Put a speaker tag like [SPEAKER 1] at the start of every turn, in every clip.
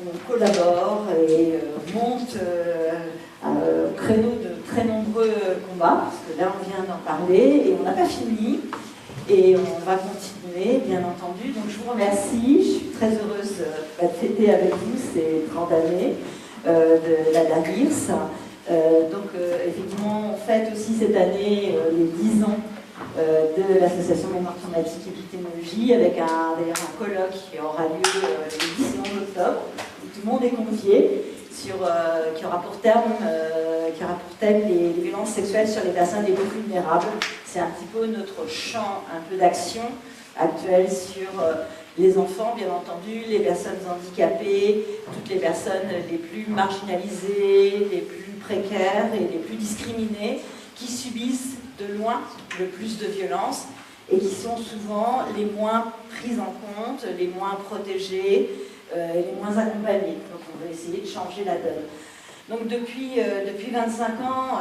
[SPEAKER 1] on collabore et monte au créneau de très nombreux combats, parce que là on vient d'en parler et on n'a pas fini. Et on va continuer, bien entendu. Donc je vous remercie. Je suis très heureuse de fêter avec vous ces 30 années de la DARIRS. Effectivement, on fête aussi cette année les 10 ans de l'association Mémoire traumatique et Victimologie, avec d'ailleurs un colloque qui aura lieu le 10 et 11 octobre, où tout le monde est convié, qui aura pour thème les violences sexuelles sur les personnes les plus vulnérables. C'est un petit peu notre champ un peu d'action actuel sur les enfants, bien entendu, les personnes handicapées, toutes les personnes les plus marginalisées, les plus précaires et les plus discriminées, qui subissent de loin le plus de violences et qui sont souvent les moins prises en compte, les moins protégées, les moins accompagnées. Donc on va essayer de changer la donne. Donc depuis 25 ans,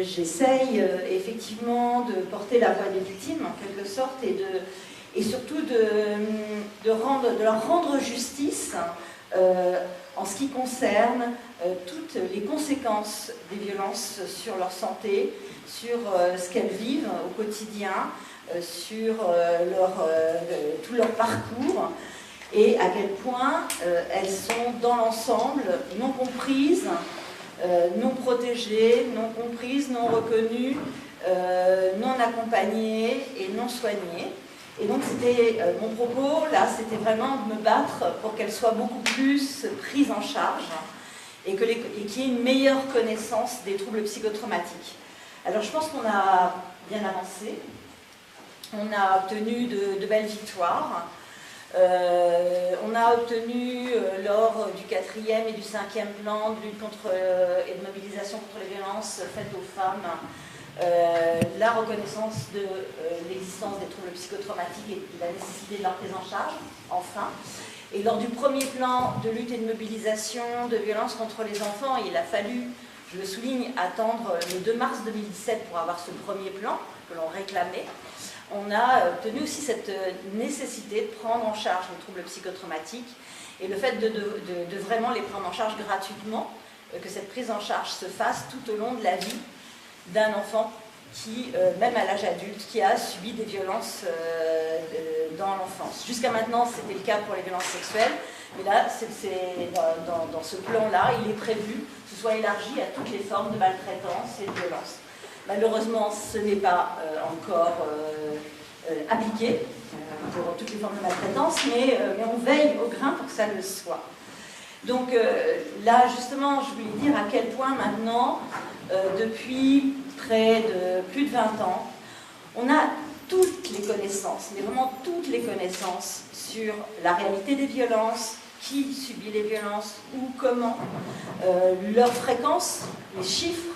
[SPEAKER 1] j'essaye effectivement de porter la voix des victimes en quelque sorte et surtout de leur rendre justice en ce qui concerne toutes les conséquences des violences sur leur santé, sur ce qu'elles vivent au quotidien, sur tout leur parcours, et à quel point elles sont dans l'ensemble non comprises, non protégées, non comprises, non reconnues, non accompagnées et non soignées. Et donc c'était mon propos, là, c'était vraiment de me battre pour qu'elles soient beaucoup plus prises en charge et qu'il y ait une meilleure connaissance des troubles psychotraumatiques. Alors je pense qu'on a bien avancé, on a obtenu de belles victoires. On a obtenu lors du 4e et du 5e plan de lutte et de mobilisation contre les violences faites aux femmes la reconnaissance de l'existence des troubles psychotraumatiques et de la nécessité de leur prise en charge, enfin. Et lors du premier plan de lutte et de mobilisation de violences contre les enfants, il a fallu, je le souligne, attendre le 2 mars 2017 pour avoir ce premier plan que l'on réclamait. On a obtenu aussi cette nécessité de prendre en charge les troubles psychotraumatiques et le fait de vraiment les prendre en charge gratuitement, que cette prise en charge se fasse tout au long de la vie d'un enfant qui, même à l'âge adulte, qui a subi des violences dans l'enfance. Jusqu'à maintenant, c'était le cas pour les violences sexuelles, mais là, dans ce plan-là, il est prévu que ce soit élargi à toutes les formes de maltraitance et de violence. Malheureusement, ce n'est pas encore appliqué pour toutes les formes de maltraitance, mais on veille au grain pour que ça le soit. Donc là, justement, je voulais dire à quel point maintenant, depuis plus de 20 ans, on a toutes les connaissances, mais vraiment toutes les connaissances sur la réalité des violences, qui subit les violences, ou comment, leur fréquence, les chiffres.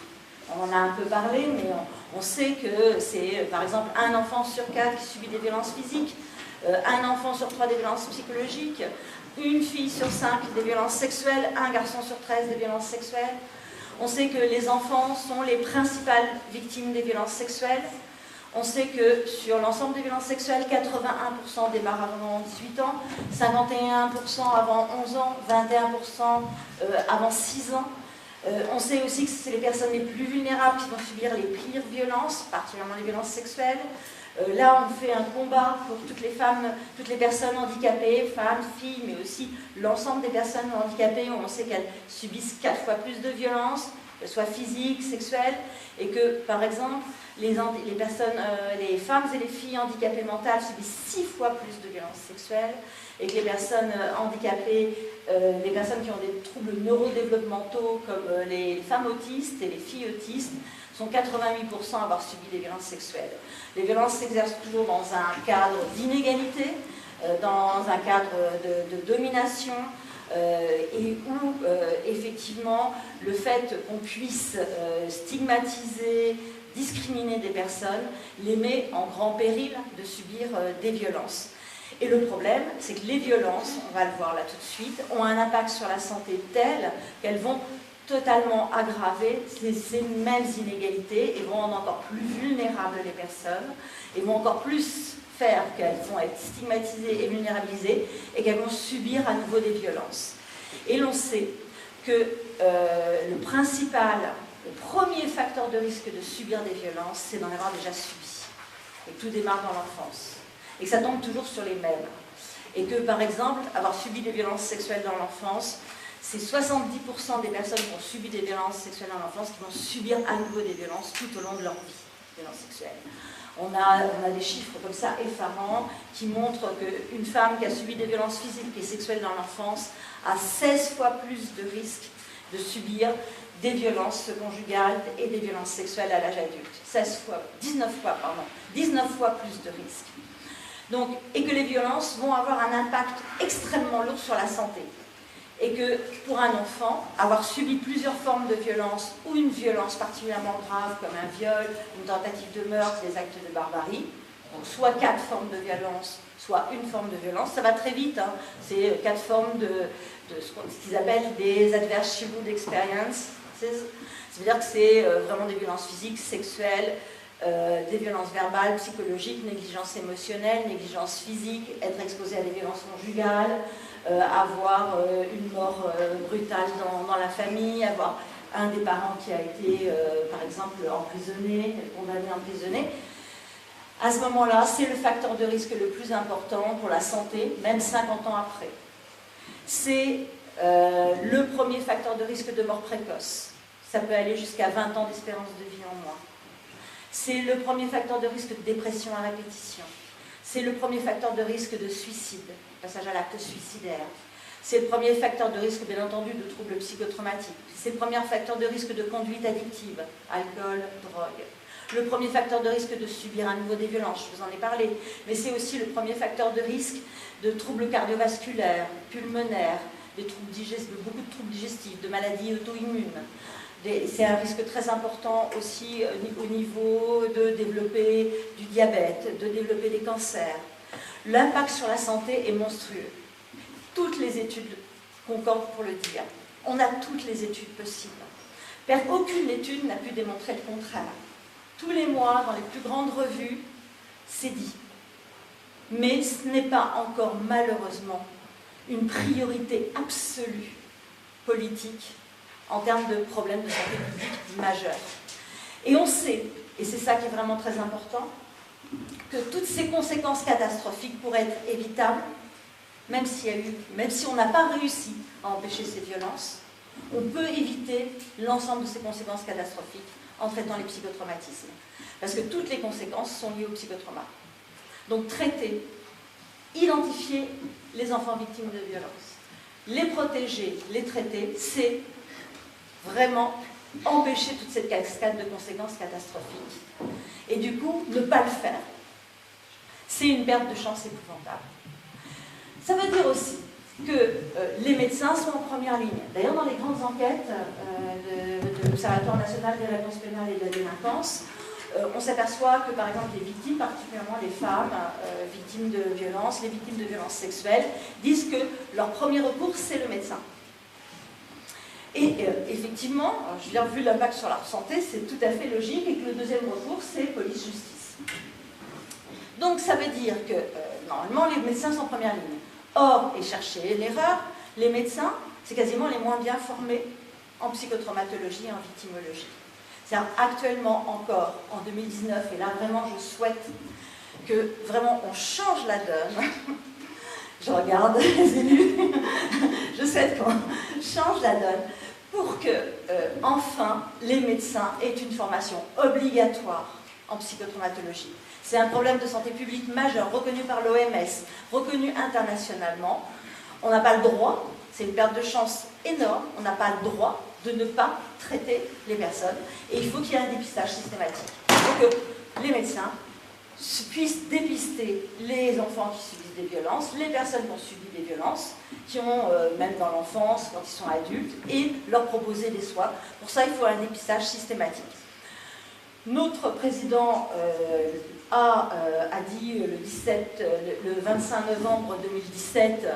[SPEAKER 1] On en a un peu parlé, mais on sait que c'est, par exemple, 1 enfant sur 4 qui subit des violences physiques, 1 enfant sur 3 des violences psychologiques, 1 fille sur 5 des violences sexuelles, 1 garçon sur 13 des violences sexuelles. On sait que les enfants sont les principales victimes des violences sexuelles. On sait que sur l'ensemble des violences sexuelles, 81% démarrent avant 18 ans, 51% avant 11 ans, 21% avant 6 ans. On sait aussi que c'est les personnes les plus vulnérables qui vont subir les pires violences, particulièrement les violences sexuelles. Là, on fait un combat pour toutes les femmes, toutes les personnes handicapées, femmes, filles, mais aussi l'ensemble des personnes handicapées, où on sait qu'elles subissent 4 fois plus de violences, qu'elles soient physiques, sexuelles, et que, par exemple, les femmes et les filles handicapées mentales subissent 6 fois plus de violences sexuelles, et que les personnes handicapées, les personnes qui ont des troubles neurodéveloppementaux, comme les femmes autistes et les filles autistes, sont 88% à avoir subi des violences sexuelles. Les violences s'exercent toujours dans un cadre d'inégalité, dans un cadre de domination, et où effectivement le fait qu'on puisse stigmatiser, discriminer des personnes, les met en grand péril de subir des violences. Et le problème, c'est que les violences, on va le voir là tout de suite, ont un impact sur la santé tel qu'elles vont totalement aggraver ces mêmes inégalités et vont rendre encore plus vulnérables les personnes et vont encore plus faire qu'elles vont être stigmatisées et vulnérabilisées et qu'elles vont subir à nouveau des violences. Et l'on sait que le premier facteur de risque de subir des violences, c'est d'en avoir déjà subi. Et tout démarre dans l'enfance. Et que ça tombe toujours sur les mêmes. Et que, par exemple, avoir subi des violences sexuelles dans l'enfance, c'est 70% des personnes qui ont subi des violences sexuelles dans l'enfance qui vont subir à nouveau des violences tout au long de leur vie, violences sexuelles. On a des chiffres comme ça effarants qui montrent qu'une femme qui a subi des violences physiques et sexuelles dans l'enfance a 16 fois plus de risques de subir des violences conjugales et des violences sexuelles à l'âge adulte. 19 fois plus de risques. Donc, et que les violences vont avoir un impact extrêmement lourd sur la santé. Et que pour un enfant, avoir subi plusieurs formes de violence ou une violence particulièrement grave comme un viol, une tentative de meurtre, des actes de barbarie, donc soit 4 formes de violence, soit une forme de violence, ça va très vite, hein. C'est 4 formes de ce qu'ils appellent des adverse childhood experiences. Ça veut dire que c'est vraiment des violences physiques, sexuelles, des violences verbales, psychologiques, négligence émotionnelle, négligence physique, être exposé à des violences conjugales, avoir une mort brutale dans la famille, avoir un des parents qui a été, par exemple, emprisonné, condamné, emprisonné. À ce moment-là, c'est le facteur de risque le plus important pour la santé, même 50 ans après. C'est le premier facteur de risque de mort précoce. Ça peut aller jusqu'à 20 ans d'espérance de vie en moins. C'est le premier facteur de risque de dépression à répétition. C'est le premier facteur de risque de suicide, passage à l'acte suicidaire. C'est le premier facteur de risque, bien entendu, de troubles psychotraumatiques. C'est le premier facteur de risque de conduite addictive, alcool, drogue. Le premier facteur de risque de subir à nouveau des violences, je vous en ai parlé. Mais c'est aussi le premier facteur de risque de troubles cardiovasculaires, pulmonaires, beaucoup de troubles digestifs, de maladies auto-immunes. C'est un risque très important aussi au niveau de développer du diabète, de développer des cancers. L'impact sur la santé est monstrueux. Toutes les études concordent pour le dire. On a toutes les études possibles. Aucune étude n'a pu démontrer le contraire. Tous les mois, dans les plus grandes revues, c'est dit. Mais ce n'est pas encore, malheureusement, une priorité absolue politique en termes de problèmes de santé publique majeurs. Et on sait, et c'est ça qui est vraiment très important, que toutes ces conséquences catastrophiques pourraient être évitables, même si on n'a pas réussi à empêcher ces violences, on peut éviter l'ensemble de ces conséquences catastrophiques en traitant les psychotraumatismes. Parce que toutes les conséquences sont liées au psychotrauma. Donc traiter, identifier les enfants victimes de violences, les protéger, les traiter, c'est vraiment empêcher toute cette cascade de conséquences catastrophiques. Et du coup, ne pas le faire, c'est une perte de chance épouvantable. Ça veut dire aussi que les médecins sont en première ligne. D'ailleurs, dans les grandes enquêtes de l'Observatoire national des réponses pénales et de la délinquance, on s'aperçoit que, par exemple, les victimes, particulièrement les femmes victimes de violences, les victimes de violences sexuelles, disent que leur premier recours, c'est le médecin. Et effectivement, je viens vu l'impact sur leur santé, c'est tout à fait logique, et que le deuxième recours, c'est police-justice. Donc ça veut dire que, normalement, les médecins sont en première ligne. Or, et chercher l'erreur, les médecins, c'est quasiment les moins bien formés en psychotraumatologie et en victimologie. C'est-à-dire, actuellement encore, en 2019, et là vraiment je souhaite que vraiment on change la donne, je regarde les élus, je souhaite qu'on change la donne pour que, enfin, les médecins aient une formation obligatoire en psychotraumatologie. C'est un problème de santé publique majeur, reconnu par l'OMS, reconnu internationalement. On n'a pas le droit, c'est une perte de chance énorme, on n'a pas le droit de ne pas traiter les personnes. Et il faut qu'il y ait un dépistage systématique. Il faut que les médecins puissent dépister les enfants qui subissent des violences, les personnes qui ont subi des violences, qui ont, même dans l'enfance, quand ils sont adultes, et leur proposer des soins. Pour ça, il faut un dépistage systématique. Notre président a dit le 25 novembre 2017,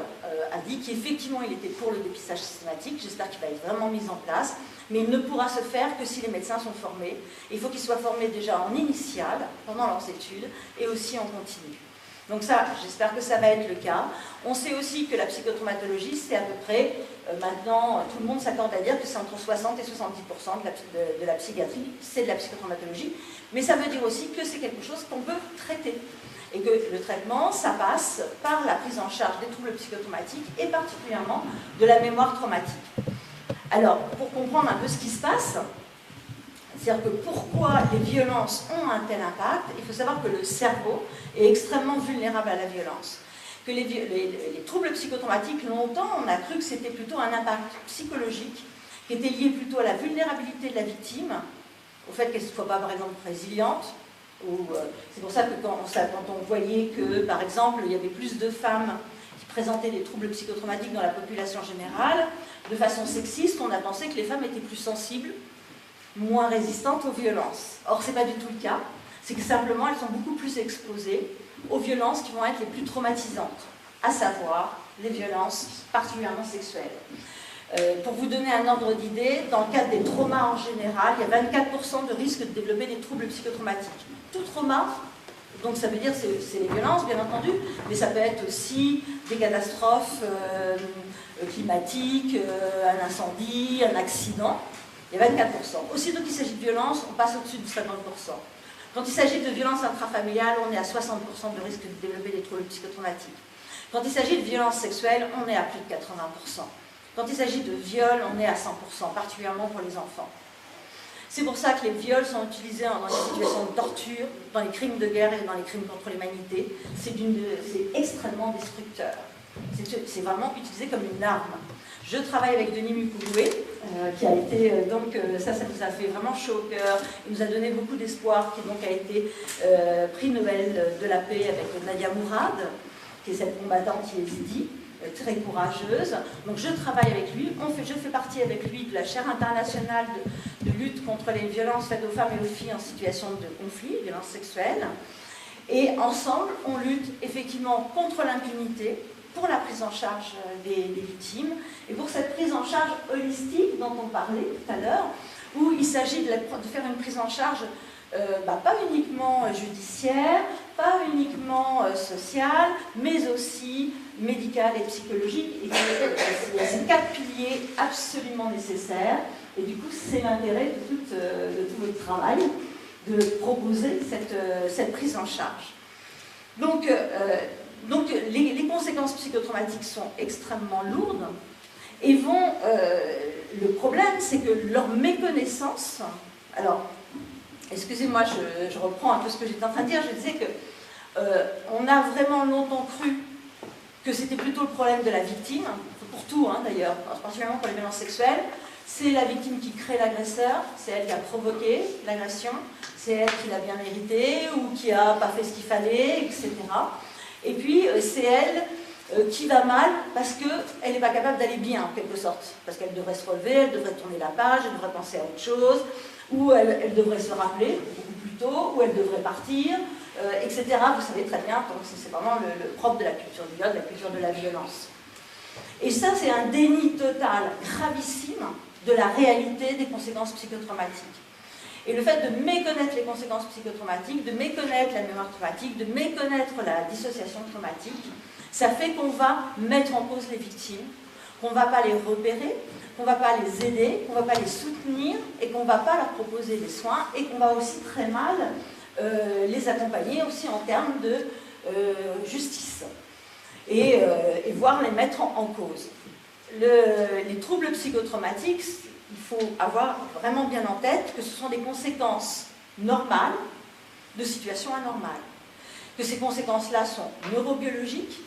[SPEAKER 1] a dit qu'effectivement il était pour le dépistage systématique. J'espère qu'il va être vraiment mis en place, mais il ne pourra se faire que si les médecins sont formés. Il faut qu'ils soient formés déjà en initiale, pendant leurs études, et aussi en continu. Donc ça, j'espère que ça va être le cas. On sait aussi que la psychotraumatologie, c'est à peu près, maintenant, tout le monde s'accorde à dire que c'est entre 60 et 70% de la psychiatrie, c'est de la psychotraumatologie. Mais ça veut dire aussi que c'est quelque chose qu'on peut traiter. Et que le traitement, ça passe par la prise en charge des troubles psychotraumatiques et particulièrement de la mémoire traumatique. Alors, pour comprendre un peu ce qui se passe, c'est-à-dire que pourquoi les violences ont un tel impact, il faut savoir que le cerveau est extrêmement vulnérable à la violence. Que les troubles psychotraumatiques, longtemps, on a cru que c'était plutôt un impact psychologique qui était lié plutôt à la vulnérabilité de la victime, au fait qu'elle ne soit pas, par exemple, résiliente. C'est pour ça que quand on voyait que, par exemple, il y avait plus de femmes qui présentaient des troubles psychotraumatiques dans la population générale, de façon sexiste, on a pensé que les femmes étaient plus sensibles, moins résistantes aux violences. Or, ce n'est pas du tout le cas. C'est que simplement, elles sont beaucoup plus exposées aux violences qui vont être les plus traumatisantes, à savoir les violences particulièrement sexuelles. Pour vous donner un ordre d'idée, dans le cadre des traumas en général, il y a 24% de risque de développer des troubles psychotraumatiques. Tout trauma, donc ça veut dire c'est les violences, bien entendu, mais ça peut être aussi des catastrophes climatiques, un incendie, un accident. Il y a 24%. Aussitôt qu'il s'agit de violence, on passe au-dessus de 50%. Quand il s'agit de violence intrafamiliale, on est à 60% de risque de développer des troubles psychotraumatiques. Quand il s'agit de violence sexuelle, on est à plus de 80%. Quand il s'agit de viol, on est à 100%, particulièrement pour les enfants. C'est pour ça que les viols sont utilisés dans les situations de torture, dans les crimes de guerre et dans les crimes contre l'humanité. C'est extrêmement destructeur. C'est vraiment utilisé comme une arme. Je travaille avec Denis Mukwege, qui a été, ça nous a fait vraiment chaud au cœur, il nous a donné beaucoup d'espoir, qui donc a été prix Nobel de la paix avec Nadia Mourad, qui est cette combattante yézidi, très courageuse. Donc je travaille avec lui, je fais partie avec lui de la chaire internationale de lutte contre les violences faites aux femmes et aux filles en situation de conflit, violences sexuelles. Et ensemble, on lutte effectivement contre l'impunité, pour la prise en charge des victimes, et pour cette prise en charge holistique dont on parlait tout à l'heure, où il s'agit de faire une prise en charge pas uniquement judiciaire, pas uniquement sociale, mais aussi médicale et psychologique. Et il y a ces 4 piliers absolument nécessaires, et du coup c'est l'intérêt de tout votre travail, de proposer cette prise en charge. Donc les conséquences psychotraumatiques sont extrêmement lourdes et le problème, c'est que leur méconnaissance... Alors, excusez-moi, je reprends un peu ce que j'étais en train de dire. Je disais qu'on a vraiment longtemps cru que c'était plutôt le problème de la victime, pour tout d'ailleurs, particulièrement pour les violences sexuelles. C'est la victime qui crée l'agresseur, c'est elle qui a provoqué l'agression, c'est elle qui l'a bien mérité ou qui n'a pas fait ce qu'il fallait, etc. Et puis, c'est elle qui va mal parce qu'elle n'est pas capable d'aller bien, en quelque sorte. Parce qu'elle devrait se relever, elle devrait tourner la page, elle devrait penser à autre chose, ou elle devrait se rappeler beaucoup plus tôt, ou elle devrait partir, etc. Vous savez très bien, donc c'est vraiment le propre de la culture du viol, de la culture de la violence. Et ça, c'est un déni total, gravissime, de la réalité des conséquences psychotraumatiques. Et le fait de méconnaître les conséquences psychotraumatiques, de méconnaître la mémoire traumatique, de méconnaître la dissociation traumatique, ça fait qu'on va mettre en cause les victimes, qu'on ne va pas les repérer, qu'on ne va pas les aider, qu'on ne va pas les soutenir et qu'on ne va pas leur proposer des soins et qu'on va aussi très mal les accompagner aussi en termes de justice et voire les mettre en cause. Les troubles psychotraumatiques, il faut avoir vraiment bien en tête que ce sont des conséquences normales de situations anormales. Que ces conséquences-là sont neurobiologiques,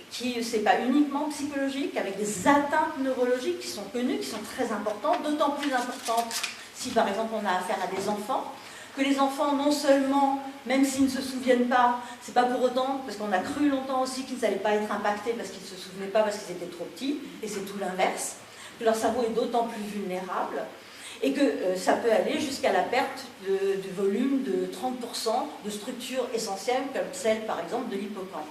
[SPEAKER 1] que ce n'est pas uniquement psychologique, avec des atteintes neurologiques qui sont connues, qui sont très importantes, d'autant plus importantes si par exemple on a affaire à des enfants, que les enfants non seulement, même s'ils ne se souviennent pas, c'est pas pour autant, parce qu'on a cru longtemps aussi qu'ils n'allaient pas être impactés parce qu'ils ne se souvenaient pas parce qu'ils étaient trop petits, et c'est tout l'inverse, que leur cerveau est d'autant plus vulnérable, et que ça peut aller jusqu'à la perte de volume de 30% de structures essentielles, comme celle par exemple de l'hippocampe.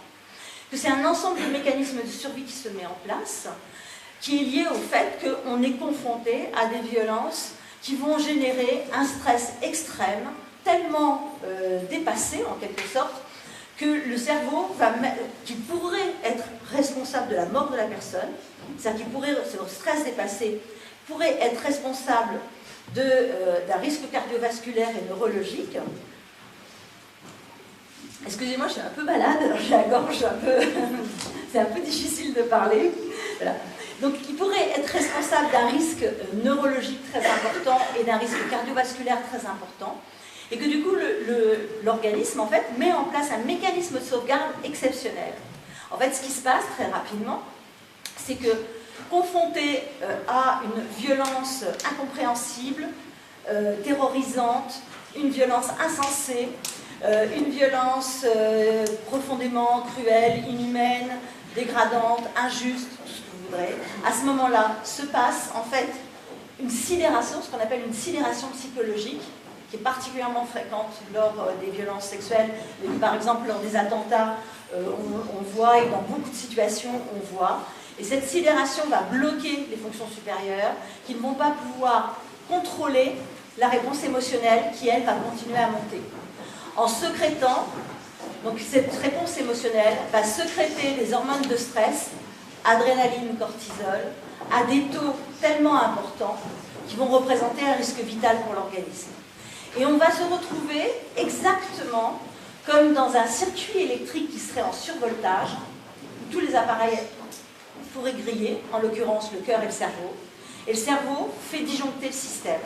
[SPEAKER 1] Que c'est un ensemble de mécanismes de survie qui se met en place, qui est lié au fait qu'on est confronté à des violences qui vont générer un stress extrême, tellement dépassé en quelque sorte, que le cerveau qui pourrait être responsable de la mort de la personne, c'est-à-dire qu'il pourrait, ce stress dépassé, pourrait être responsable d'un risque cardiovasculaire et neurologique. Excusez-moi, je suis un peu malade, alors j'ai la gorge un peu... c'est un peu difficile de parler. Voilà. Donc, il pourrait être responsable d'un risque neurologique très important et d'un risque cardiovasculaire très important. Et que du coup, l'organisme, en fait, met en place un mécanisme de sauvegarde exceptionnel. En fait, ce qui se passe très rapidement, c'est que, confronté à une violence incompréhensible, terrorisante, une violence insensée, une violence profondément cruelle, inhumaine, dégradante, injuste, tout ce que vous voudrez, à ce moment-là se passe en fait une sidération, ce qu'on appelle une sidération psychologique, qui est particulièrement fréquente lors des violences sexuelles. Et par exemple, lors des attentats, on voit, et dans beaucoup de situations, on voit. Et cette sidération va bloquer les fonctions supérieures qui ne vont pas pouvoir contrôler la réponse émotionnelle qui, elle, va continuer à monter. En sécrétant, donc cette réponse émotionnelle va sécréter des hormones de stress, adrénaline, cortisol, à des taux tellement importants qui vont représenter un risque vital pour l'organisme. Et on va se retrouver exactement comme dans un circuit électrique qui serait en survoltage, où tous les appareils pourraient griller, en l'occurrence le cœur et le cerveau, et le cerveau fait disjoncter le système.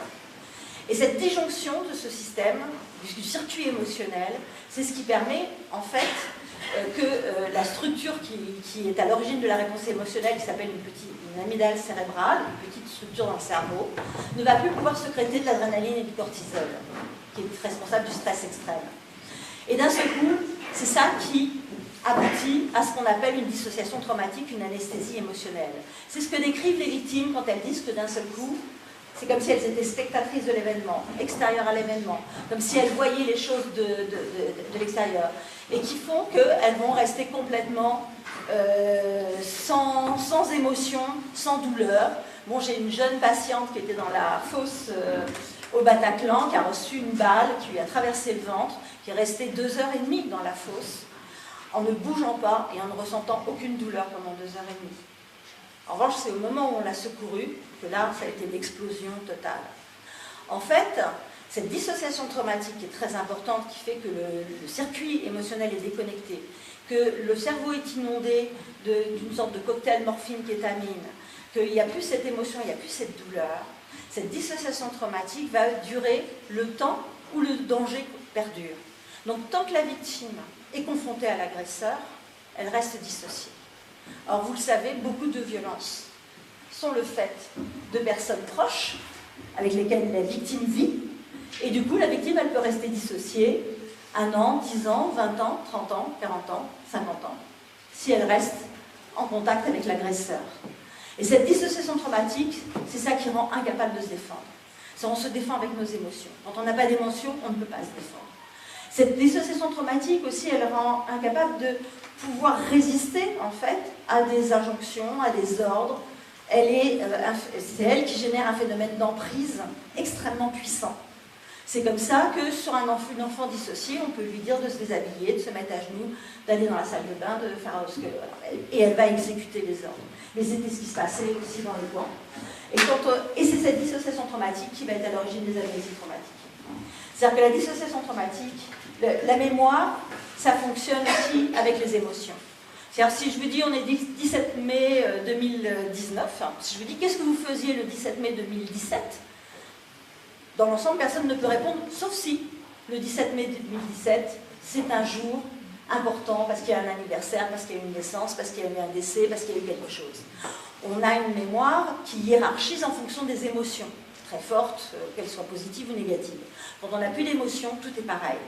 [SPEAKER 1] Et cette disjonction de ce système, du circuit émotionnel, c'est ce qui permet en fait que la structure qui est à l'origine de la réponse émotionnelle, qui s'appelle une amygdale cérébrale, une petite structure dans le cerveau, ne va plus pouvoir sécréter de l'adrénaline et du cortisol, qui est responsable du stress extrême. Et d'un seul coup, c'est ça qui aboutit à ce qu'on appelle une dissociation traumatique, une anesthésie émotionnelle. C'est ce que décrivent les victimes quand elles disent que d'un seul coup, c'est comme si elles étaient spectatrices de l'événement, extérieures à l'événement, comme si elles voyaient les choses de l'extérieur, et qui font qu'elles vont rester complètement sans émotion, sans douleur. Bon, j'ai une jeune patiente qui était dans la fosse au Bataclan, qui a reçu une balle, qui lui a traversé le ventre, qui est restée 2h30 dans la fosse, en ne bougeant pas et en ne ressentant aucune douleur pendant 2h30. En revanche, c'est au moment où on l'a secourue que là, ça a été l'explosion totale. En fait, cette dissociation traumatique est très importante, qui fait que le circuit émotionnel est déconnecté, que le cerveau est inondé d'une sorte de cocktail morphine-kétamine, qu'il n'y a plus cette émotion, il n'y a plus cette douleur. Cette dissociation traumatique va durer le temps où le danger perdure. Donc, tant que la victime est confrontée à l'agresseur, elle reste dissociée. Or, vous le savez, beaucoup de violences sont le fait de personnes proches avec lesquelles la victime vit, et du coup, la victime, elle peut rester dissociée 1 an, 10 ans, 20 ans, 30 ans, 40 ans, 50 ans, si elle reste en contact avec l'agresseur. Et cette dissociation traumatique, c'est ça qui rend incapable de se défendre. C'est on se défend avec nos émotions. Quand on n'a pas d'émotions, on ne peut pas se défendre. Cette dissociation traumatique aussi, elle rend incapable de pouvoir résister en fait à des injonctions, à des ordres. C'est elle qui génère un phénomène d'emprise extrêmement puissant. C'est comme ça que sur un enfant dissocié, on peut lui dire de se déshabiller, de se mettre à genoux, d'aller dans la salle de bain, de faire ce que... Et elle va exécuter les ordres. Mais c'était ce qui se passait aussi dans les camps. Et c'est cette dissociation traumatique qui va être à l'origine des amnésies traumatiques. C'est-à-dire que la dissociation traumatique, la mémoire, ça fonctionne aussi avec les émotions. C'est-à-dire si je vous dis, on est 17 mai 2019, si je vous dis qu'est-ce que vous faisiez le 17 mai 2017, dans l'ensemble, personne ne peut répondre, sauf si le 17 mai 2017, c'est un jour important parce qu'il y a un anniversaire, parce qu'il y a une naissance, parce qu'il y a eu un décès, parce qu'il y a eu quelque chose. On a une mémoire qui hiérarchise en fonction des émotions, très fortes, qu'elles soient positives ou négatives. Quand on n'a plus d'émotions, tout est pareil.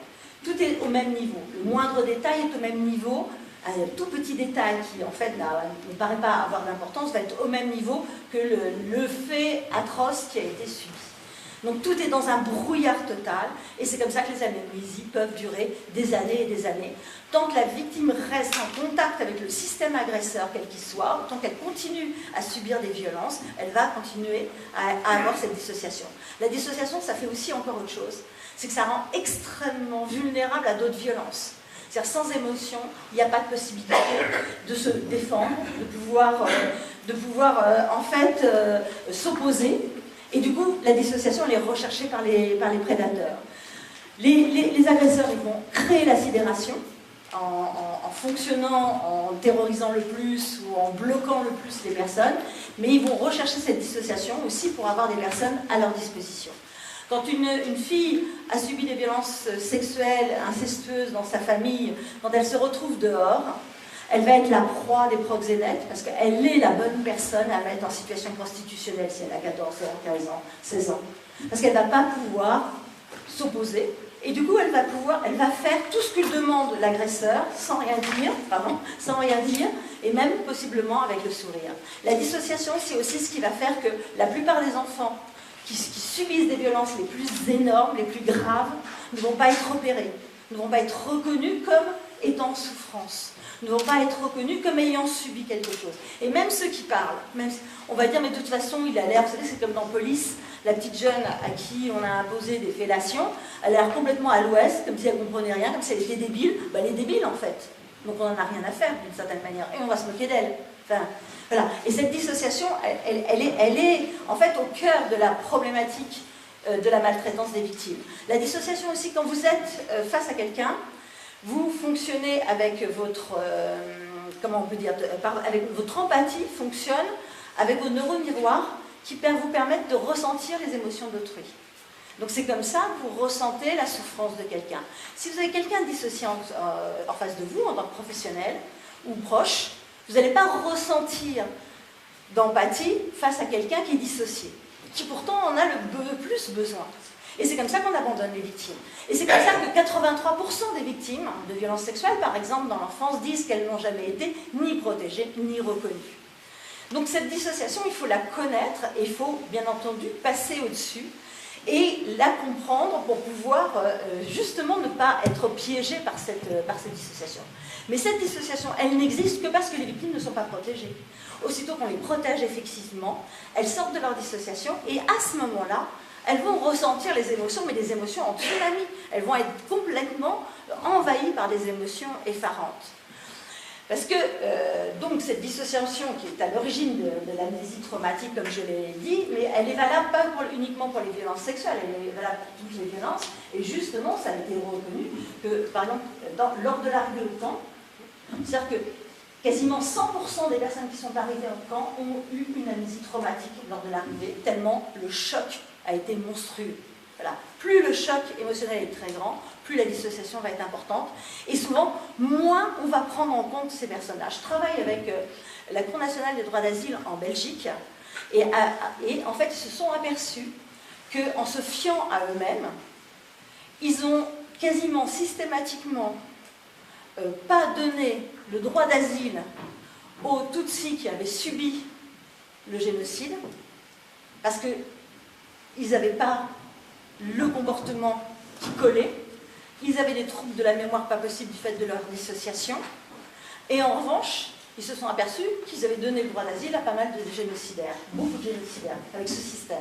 [SPEAKER 1] Tout est au même niveau. Le moindre détail est au même niveau. Un tout petit détail qui, en fait, ne paraît pas avoir d'importance, va être au même niveau que le fait atroce qui a été subi. Donc tout est dans un brouillard total, et c'est comme ça que les amnésies peuvent durer des années et des années. Tant que la victime reste en contact avec le système agresseur, quel qu'il soit, tant qu'elle continue à subir des violences, elle va continuer à avoir cette dissociation. La dissociation, ça fait aussi encore autre chose, c'est que ça rend extrêmement vulnérable à d'autres violences. C'est-à-dire sans émotion, il n'y a pas de possibilité de se défendre, de pouvoir en fait s'opposer. Et du coup, la dissociation, elle est recherchée par les prédateurs. Les agresseurs, ils vont créer la sidération en fonctionnant, en terrorisant le plus ou en bloquant le plus les personnes, mais ils vont rechercher cette dissociation aussi pour avoir des personnes à leur disposition. Quand une fille a subi des violences sexuelles, incestueuses dans sa famille, quand elle se retrouve dehors, elle va être la proie des proxénètes parce qu'elle est la bonne personne à mettre en situation constitutionnelle si elle a 14 ans, 15 ans, 16 ans. Parce qu'elle ne va pas pouvoir s'opposer. Et du coup, elle va faire tout ce que demande l'agresseur sans rien dire, et même possiblement avec le sourire. La dissociation, c'est aussi ce qui va faire que la plupart des enfants qui subissent des violences les plus énormes, les plus graves, ne vont pas être repérés, ne vont pas être reconnus comme étant en souffrance, ne vont pas être reconnus comme ayant subi quelque chose. Et même ceux qui parlent, on va dire, mais de toute façon, il a l'air, vous savez, c'est comme dans Police, la petite jeune à qui on a imposé des fellations, elle a l'air complètement à l'ouest, comme si elle ne comprenait rien, comme si elle était débile. Ben, elle est débile, en fait. Donc on n'en a rien à faire, d'une certaine manière, et on va se moquer d'elle. Enfin, voilà. Et cette dissociation, elle est en fait au cœur de la problématique de la maltraitance des victimes. La dissociation aussi, quand vous êtes face à quelqu'un, vous fonctionnez avec votre, comment on peut dire, avec votre empathie fonctionne avec vos neurones miroirs qui vous permettent de ressentir les émotions d'autrui. Donc c'est comme ça que vous ressentez la souffrance de quelqu'un. Si vous avez quelqu'un dissocié en face de vous, en tant que professionnel ou proche, vous n'allez pas ressentir d'empathie face à quelqu'un qui est dissocié, qui pourtant en a le plus besoin. Et c'est comme ça qu'on abandonne les victimes. Et c'est comme ça que 83% des victimes de violences sexuelles, par exemple, dans l'enfance, disent qu'elles n'ont jamais été ni protégées, ni reconnues. Donc cette dissociation, il faut la connaître et il faut, bien entendu, passer au-dessus et la comprendre pour pouvoir justement ne pas être piégé par cette dissociation. Mais cette dissociation, elle n'existe que parce que les victimes ne sont pas protégées. Aussitôt qu'on les protège effectivement, elles sortent de leur dissociation et à ce moment-là, elles vont ressentir les émotions, mais des émotions en tsunami. Elles vont être complètement envahies par des émotions effarantes. Parce que, donc, cette dissociation qui est à l'origine de l'amnésie traumatique, comme je l'ai dit, mais elle est valable pas uniquement pour les violences sexuelles, elle est valable pour toutes les violences, et justement, ça a été reconnu que, par exemple, lors de l'arrivée au camp, c'est-à-dire que quasiment 100% des personnes qui sont arrivées au camp ont eu une amnésie traumatique lors de l'arrivée, tellement le choc a été monstrueux. Voilà. Plus le choc émotionnel est très grand, plus la dissociation va être importante. Et souvent, moins on va prendre en compte ces personnages. Je travaille avec la Cour nationale des droits d'asile en Belgique. Et en fait, ils se sont aperçus qu'en se fiant à eux-mêmes, ils ont quasiment systématiquement pas donné le droit d'asile aux Tutsis qui avaient subi le génocide, parce qu'ils n'avaient pas le comportement qui collait, ils avaient des troubles de la mémoire pas possibles du fait de leur dissociation, et en revanche, ils se sont aperçus qu'ils avaient donné le droit d'asile à pas mal de génocidaires, beaucoup de génocidaires, avec ce système.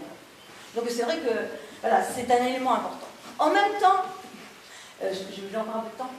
[SPEAKER 1] Donc c'est vrai que voilà, c'est un élément important. En même temps, j'ai encore un peu de temps.